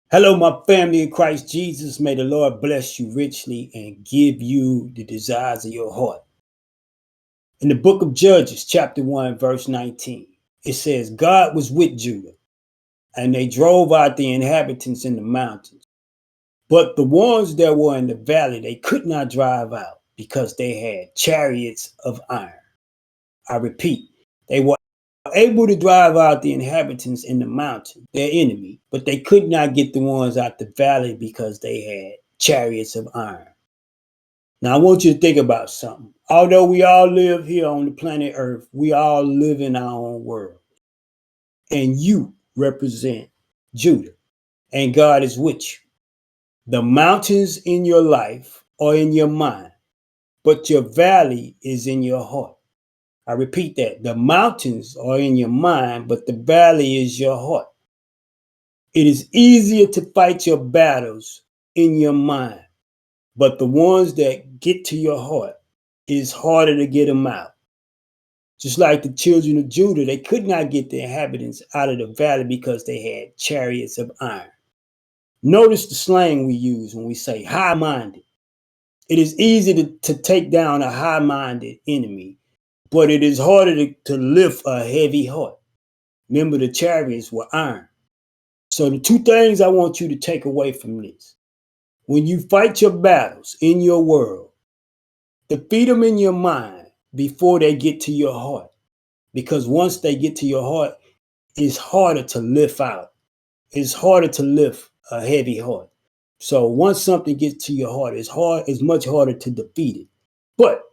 Hello, my family in Christ Jesus. May the Lord bless you richly and give you the desires of your heart. In the book of Judges, chapter 1, verse 19, it says, God was with Judah, and they drove out the inhabitants in the mountains. But the ones that were in the valley, they could not drive out because they had chariots of iron. I repeat, they were able to drive out the inhabitants in the mountain, their enemy, but they could not get the ones out the valley because they had chariots of iron. Now, I want you to think about something. Although we all live here on the planet Earth, we all live in our own world. And you represent Judah, and God is with you. The mountains in your life are in your mind, but your valley is in your heart. I repeat that. The mountains are in your mind, but the valley is your heart. It is easier to fight your battles in your mind, but the ones that get to your heart, it is harder to get them out. Just like the children of Judah, they could not get the inhabitants out of the valley because they had chariots of iron. Notice the slang we use when we say high-minded. It is easy to take down a high-minded enemy, but it is harder to lift a heavy heart. Remember, the chariots were iron. So the two things I want you to take away from this. When you fight your battles in your world, defeat them in your mind before they get to your heart. Because once they get to your heart, it's harder to lift out. It's harder to lift a heavy heart. So once something gets to your heart, it's much harder to defeat it. But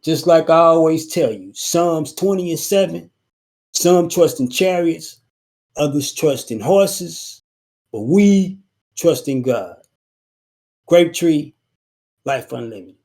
just like I always tell you, Psalms 20:7, some trust in chariots, others trust in horses, but we trust in God. Grape Tree, Life Unlimited.